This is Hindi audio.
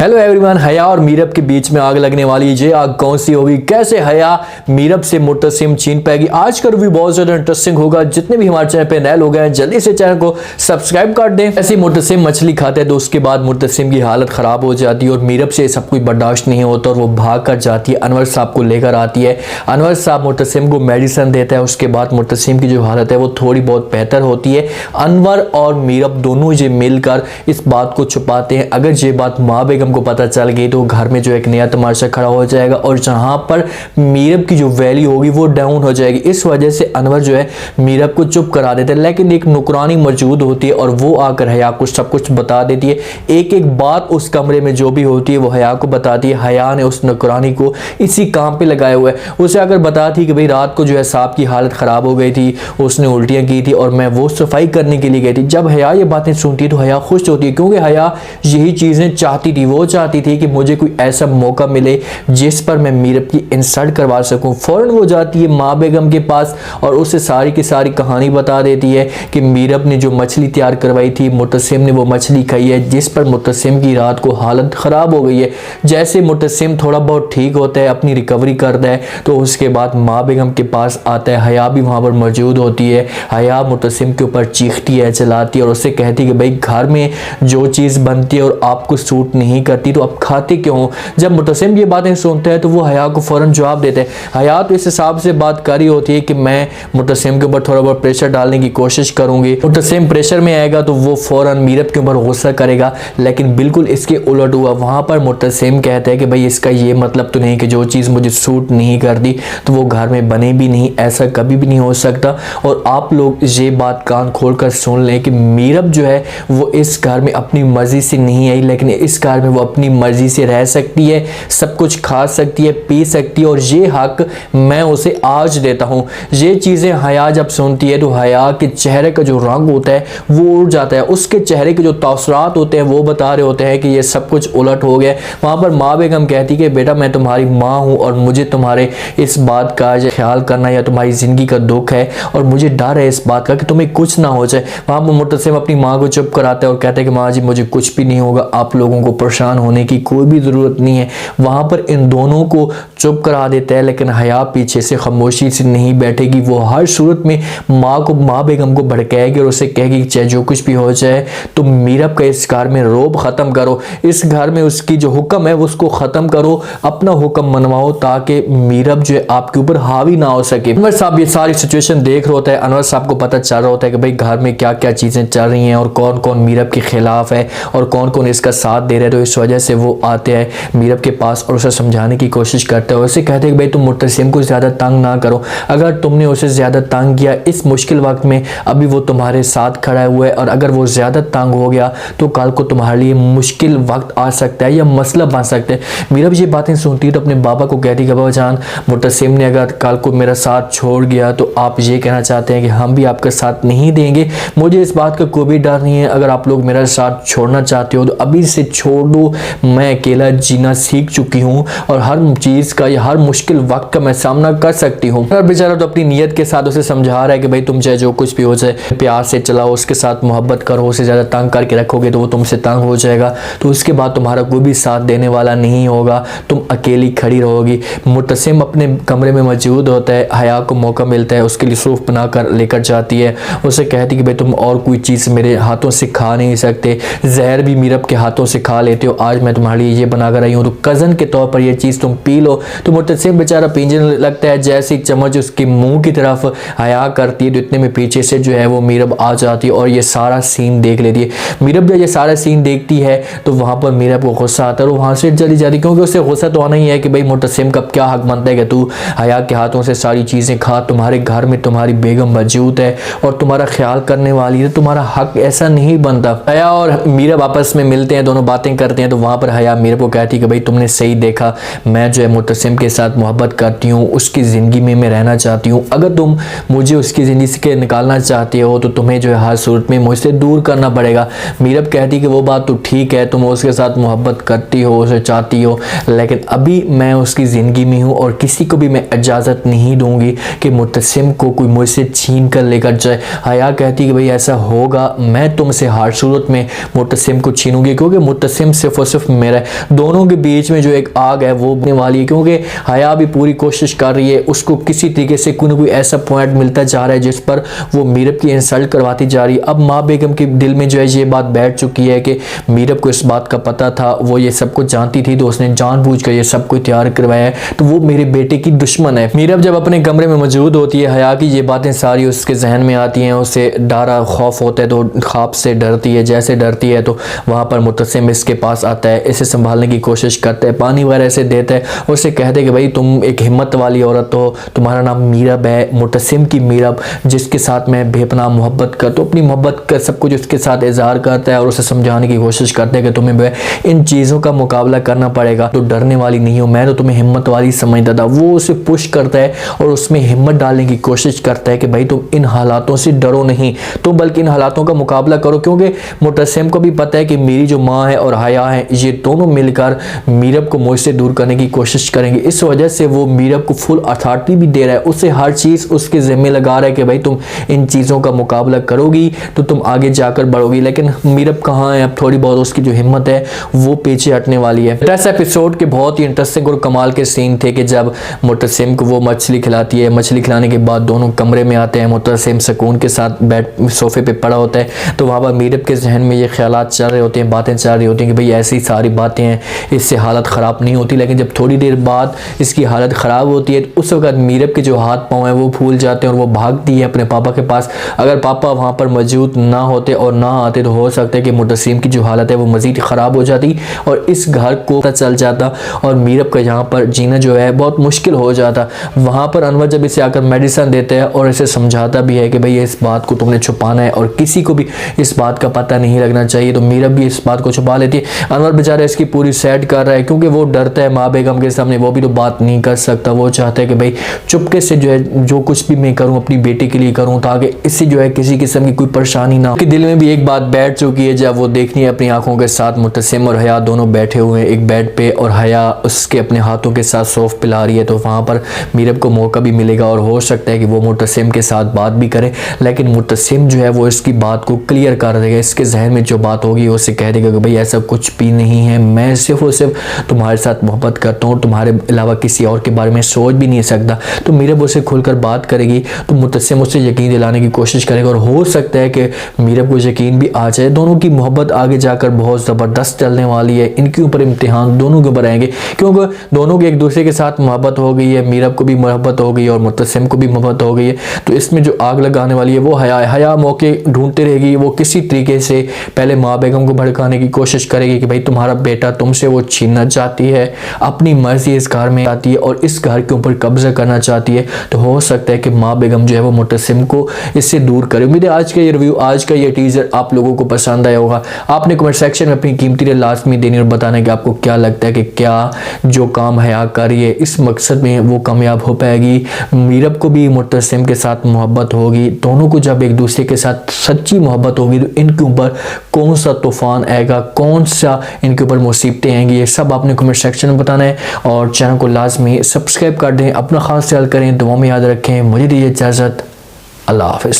Hello everyone. हया और मीरब के बीच में आग लगने वाली ये आग कौन सी होगी, कैसे हया मीरब से मुर्तसिम छीन पाएगी, आज का रिव्यू बहुत ज्यादा इंटरेस्टिंग होगा। जितने भी हमारे चैनल पे नए लोग हैं जल्दी से चैनल को सब्सक्राइब कर दें। ऐसे मुर्तसिम मछली खाते हैं तो उसके बाद मुर्तसिम की हालत खराब हो जाती है और मीरब से सब कुछ बर्दाश्त नहीं होता और वो भाग कर जाती है, अनवर साहब को लेकर आती है। अनवर साहब मुर्तसिम को मेडिसिन देता है, उसके बाद मुर्तसिम की जो हालत है वो थोड़ी बहुत बेहतर होती है। अनवर और मीरब दोनों ये मिलकर इस बात को छुपाते हैं। अगर ये बात माँ बेगम को पता चल गई तो घर में जो एक नया तमाशा खड़ा हो जाएगा और जहां पर मीरब की जो वैल्यू होगी वो डाउन हो जाएगी। इस वजह से अनवर जो है मीरब को चुप करा देता है, लेकिन एक नुकरानी मौजूद होती है और वो आकर हया को सब कुछ बता देती है। एक एक बात उस कमरे में जो भी होती है वो हया को बताती है। हया ने उस नुकरानी को इसी काम पे लगाया हुआ है। उसे आकर बताती कि भाई रात को जो है साहब की हालत खराब हो गई थी, उसने उल्टियां की थी और मैं वो सफाई करने के लिए गई थी। जब हया ये बातें सुनती है तो हया खुश होती है, क्योंकि हया यही चीजें चाहती थी। वो चाहती थी कि मुझे कोई ऐसा मौका मिले जिस पर मैं मीरब की इंसल्ट करवा सकूं। फौरन वो जाती है माँ बेगम के पास और उसे सारी की सारी कहानी बता देती है कि मीरब ने जो मछली तैयार करवाई थी, मुर्तसिम ने वो मछली खाई है जिस पर मुर्तसिम की रात को हालत खराब हो गई है। जैसे मुर्तसिम थोड़ा बहुत ठीक होता है, अपनी रिकवरी करता है, तो उसके बाद माँ बेगम के पास आता है। हया भी वहां पर मौजूद होती है। हया मुर्तसिम के ऊपर चीखती है, चलाती है और उससे कहती है कि भाई घर में जो चीज बनती है और आपको सूट नहीं करती तो आप खाते क्यों हो। जब मुर्तसिम ये बातें सुनते हैं तो वो हया को फौरन जवाब देते हैं। हया तो इस हिसाब से बात कर रही होती है कि मैं मुर्तसिम के ऊपर थोड़ा बहुत प्रेशर डालने की कोशिश करूंगी। मुर्तसिम प्रेशर में आएगा तो वो फौरन मीरब के ऊपर गुस्सा करेगा, लेकिन बिल्कुल इसके उलट हुआ। वहां पर मुर्तसिम कहते हैं कि भाई इसका ये मतलब तो नहीं कि जो चीज मुझे सूट नहीं करती तो वो घर में बने भी नहीं, ऐसा कभी भी नहीं हो सकता। और आप लोग ये बात कान खोलकर सुन लें कि मीरब जो है वो इस घर में अपनी मर्जी से नहीं आई, लेकिन इस घर में वो अपनी मर्जी से रह सकती है, सब कुछ खा सकती है, पी सकती है और ये हक मैं उसे आज देता हूं। ये चीजें हया जब सुनती है तो हया के चेहरे का जो रंग होता है वो उड़ जाता है। उसके चेहरे के जो तासुरात होते हैं वो बता रहे होते हैं कि ये सब कुछ उलट हो गया। वहां पर माँ बेगम कहती कि बेटा मैं तुम्हारी माँ हूं और मुझे तुम्हारे इस बात का ख्याल करना या तुम्हारी जिंदगी का दुख है और मुझे डर है इस बात का कि तुम्हें कुछ ना हो जाए। वहां पर मुर्तसिम अपनी माँ को चुप कराता है और कहते हैं कि माँ जी मुझे कुछ भी नहीं होगा, आप लोगों को परेशान होने की कोई भी जरूरत नहीं है। वहां पर इन दोनों को चुप करा देता है, लेकिन हया पीछे से खामोशी से नहीं बैठेगी। वो हर सूरत में माँ बेगम को भड़काएगी और उसे कहेगी चाहे जो कुछ भी हो जाए तुम मीरब का इस घर में रोब खत्म करो, इस घर में उसकी जो हुक्म है उसको खत्म करो, अपना हुक्म मनवाओ ताकि मीरब जो है आपके ऊपर हावी ना हो सके। अनवर साहब ये सारी सिचुएशन देख रहा होता है। अनवर साहब को पता चल रहा होता है कि भाई घर में क्या क्या चीजें चल रही हैं और कौन कौन मीरब के खिलाफ है और कौन कौन इसका साथ दे रहे हैं। तो इस वजह से वो आते हैं मीरब के पास और उसे समझाने की कोशिश करते हैं। उसे कहते हैं कि भाई तुम मुर्तसिम को ज्यादा तंग ना करो, अगर तुमने उसे ज्यादा तंग किया इस मुश्किल वक्त में अभी वो तुम्हारे साथ खड़ा हुआ है और अगर वो ज्यादा तंग हो गया तो कल को तुम्हारे लिए मुश्किल वक्त आ सकता है या मसला बन सकता है। मीरब ये बातें सुनती है तो अपने बाबा को कहती है कि बाबा जान मुर्तसिम ने अगर कल को मेरा साथ छोड़ गया तो आप ये कहना चाहते हैं कि हम भी आपका साथ नहीं देंगे। मुझे इस बात का कोई भी डर नहीं है, अगर आप लोग मेरा साथ छोड़ना चाहते हो तो अभी से छोड़ दो। मैं अकेला जीना सीख चुकी हूँ और हर चीज का या हर मुश्किल वक्त का मैं सामना कर सकती हूँ। बेचारा तो अपनी नीयत के साथ उसे समझा रहा है कि भाई तुम चाहे जो कुछ भी हो जाए प्यार से चलाओ, उसके साथ मोहब्बत करो, उसे ज्यादा तंग करके रखोगे तो वो तुमसे तंग हो जाएगा, तो उसके बाद तुम्हारा कोई भी साथ देने वाला नहीं होगा, तुम अकेली खड़ी रहोगी। मुर्तसिम अपने कमरे में मौजूद होता है, हया को मौका मिलता है, उसके लिए सूफ बना कर लेकर जाती है। उसे कहती कि भाई तुम और कोई चीज मेरे हाथों से खा नहीं सकते, जहर भी मीरब के हाथों से खा लेते हो, आज मैं तुम्हारे लिए ये बना कर आई हूँ तो कजन के तौर पर ये चीज तुम पी लो। तो मुर्तसिम बेचारा पीने लगता है, जैसे चम्मच उसके मुंह की तरफ हया करती है तो इतने में पीछे से जो है वो मीरब आ जाती है और ये सारा सीन देख लेती है। मीरब जब ये सारा सीन देखती है तो वहां पर मीरब को गुस्सा आता है और वहां से चली जाती है, क्योंकि उसे गुस्सा तो आना ही है कि भाई मुर्तसिम का क्या हक बनता है कि तू हया के हाथों से सारी चीजें खा, तुम्हारे घर में तुम्हारी बेगम मौजूद है और तुम्हारा ख्याल करने वाली है, तुम्हारा हक ऐसा नहीं बनता। हया और मीरब आपस में मिलते हैं, दोनों बातें करते हैं तो वहां पर हया मीरब को कहती है कि भाई तुमने सही देखा, मैं जो है मुर्तसिम के साथ मोहब्बत करती हूँ, उसकी जिंदगी में मैं रहना चाहती हूँ, अगर तुम मुझे उसकी जिंदगी से निकालना चाहते हो तो तुम्हें जो है हर सूरत में मुझसे दूर करना पड़ेगा। मीरब कहती कि वो बात तो ठीक है, तुम उसके साथ मोहब्बत करती हो, उसे चाहती हो, लेकिन अभी मैं उसकी ज़िंदगी में हूँ और किसी को भी मैं इजाज़त नहीं दूंगी कि मुर्तसिम को कोई मुझसे छीन कर लेकर जाए। हया कहती कि भाई ऐसा होगा, मैं तुमसे हर सूरत में मुर्तसिम को छीनूंगी, क्योंकि मुर्तसिम से सिर्फ और सिर्फ मेरा है। दोनों के बीच में जो एक आग है वो बनने वाली है, क्योंकि हया भी पूरी कोशिश कर रही है, उसको किसी तरीके से कोई ना कोई ऐसा पॉइंट मिलता जा रहा है जिस पर वो मीरब की इंसल्ट करवाती जा रही है। अब माँ बेगम के दिल में जो है ये बात बैठ चुकी है कि मीरब को इस बात का पता था, वो ये सब कुछ जानती थी, तो उसने जानबूझकर ये सब कुछ तैयार करवाया है, तो वो मेरे बेटे की दुश्मन है। मीरब जब अपने कमरे में मौजूद होती है, हया की ये बातें सारी उसके जहन में आती हैं, उसे डरा खौफ होता है, तो ख्वाब से डरती है। जैसे डरती है तो वहाँ पर मुतसिम इसके पास आता है, इसे संभालने की कोशिश करता है, पानी वगैरह ऐसे देता है, उसे कहते हैं कि भाई तुम एक हिम्मत वाली औरत हो, तुम्हारा नाम मीरब है, मुतसिम की मीरब, जिसके साथ मैं बेपनाह मोहब्बत कर, तो अपनी मोहब्बत का सब कुछ उसके साथ इजहार करता है और उसे समझाने की कोशिश करता है कि तुम्हें इन चीज़ों का मुकाबला करना पड़ेगा, तो डरने वाली नहीं हो, मैं तो तुम्हें हिम्मत वाली समझता था। वो उसे पुश करता है और उसमें हिम्मत डालने की कोशिश करता है कि भाई तुम इन हालातों से डरो नहीं, तुम बल्कि इन हालातों का मुकाबला करो, क्योंकि मुतसिम को भी पता है कि मेरी जो माँ है और हया है ये दोनों मिलकर मीरब को मुझसे दूर करने की कोशिश करेंगे। इस वजह से वो मीरब को फुल अथॉरिटी भी दे रहा है, उससे हर चीज़ उसके ज़िम्मे लगा रहा है कि भाई तुम इन चीज़ों का मुकाबला करोगी तो तुम आगे जाकर बढ़ोगी। लेकिन मीरब कहाँ है, अब थोड़ी बहुत उसकी जो हिम्मत है वो पीछे हटने वाली है। इस एपिसोड के बहुत ही इंटरेस्टिंग और कमाल के सीन थे कि जब मुतसिम को वो मछली खिलाती है, मछली खिलाने के बाद दोनों कमरे में आते हैं, मुतसिम सुकून के साथ बैठ सोफे पे पड़ा होता है, तो वहाँ पर मीरब के जहन में ये ख्यालात चल रहे होते हैं, बातें चल रही होती हैं कि भाई ऐसी सारी बातें हैं, इससे हालत ख़राब नहीं होती। लेकिन जब थोड़ी देर बाद इसकी हालत ख़राब होती है तो उस वक्त मीरब के जो हाथ पाँव हैं वो फूल जाते हैं और वो भागती है अपने पापा के पास। अगर पापा वहाँ पर मौजूद ना होते और ना आते तो हो सकता है कि मुतसिम की जो हालत है वो मज़ीद ख़राब हो जाती और इस घर को पता चल जाता और मीरब का यहाँ पर जीना जो है बहुत मुश्किल हो जाता। वहाँ पर अनवर जब इसे आकर मेडिसिन देते हैं और इसे समझाता भी है कि भाई इस बात को तुमने छुपाना है और किसी को भी इस बात का पता नहीं लगना चाहिए, तो मीरब भी इस बात को छुपा लेती है। अनवर बेचारा इसकी पूरी सेट कर रहा है क्योंकि वो डरता है माँ बेगम के सामने, वो भी तो बात नहीं कर सकता। वो चाहता है कि भाई चुपके से जो है जो कुछ भी मैं करूँ अपनी बेटी के लिए करूँ ताकि इससे जो है किसी किस्म की कोई परेशानी ना हो। उसके दिल में भी एक बात बैठ चुकी है, जब वो देखनी है अपनी आंखों के साथ मुतसिम और हया दोनों बैठे हुए हैं एक बेड पे और हया उसके अपने हाथों के साथ सौंफ पिला रही है, तो वहाँ पर मीरब को मौका भी मिलेगा और हो सकता है कि वो मुतसिम के साथ बात भी करे। लेकिन मुतसिम जो है वो इसकी बात को क्लियर कर देगा, इसके जहन में जो बात होगी उससे कह देगा कि भाई ऐसा कुछ भी नहीं है, मैं सिर्फ और सिर्फ तुम्हारे साथ मोहब्बत करता हूँ, तुम्हारे अलावा किसी और के बारे में सोच भी नहीं सकता। तो मीरब उससे खुलकर बात करेगी तो मुतसिम उससे यकीन दिलाने की कोशिश करेगा और हो सकता है कि मीरब को यकीन भी आ जाए। दोनों की मोहब्बत आगे जाकर बहुत ज़बरदस्त चलने वाली है, इनके ऊपर इम्तिहान दोनों के ऊपर आएंगे क्योंकि दोनों के एक दूसरे के साथ मोहब्बत हो गई है, मीरब को भी मोहब्बत हो गई और मुतसिम को भी मोहब्बत हो गई है। तो इसमें जो आग लगाने वाली है वो हया मौके ढूंढती रहेगी, वो किसी तरीके से पहले माँ बेगम को भड़काने की कोशिश करेगी कि भाई तुम्हारा बेटा तुमसे वो छीनना चाहती है, अपनी मर्जी इस घर में आती है और इस घर के ऊपर कब्जा करना चाहती है। तो हो सकता है कि माँ बेगम जो है वो मुतसिम को इससे दूर करे। उम्मीद है आज का ये रिव्यू, आज का ये टीजर आप लोगों को पसंद आया होगा। आपने कमेंट सेक्शन में अपनी कीमती राय लाजमी देनी और बताना है कि आपको क्या लगता है कि क्या जो काम हया कर रही है इस मकसद में वो कामयाब हो पाएगी। मीरब को भी मुतसिम के साथ मोहब्बत होगी, दोनों को जब एक दूसरे के साथ सच्ची मोहब्बत होगी तो इनके ऊपर कौन सा तूफान आएगा, कौन सा इनके ऊपर मुसीबतें आएंगी, ये सब आपने कमेंट सेक्शन में बताना है। और चैनल को लाजमी सब्सक्राइब कर दें, अपना खास ख्याल करें, दुआ में याद रखें। मुझे दीजिए इजाज़त, अल्लाह हाफ़िज़।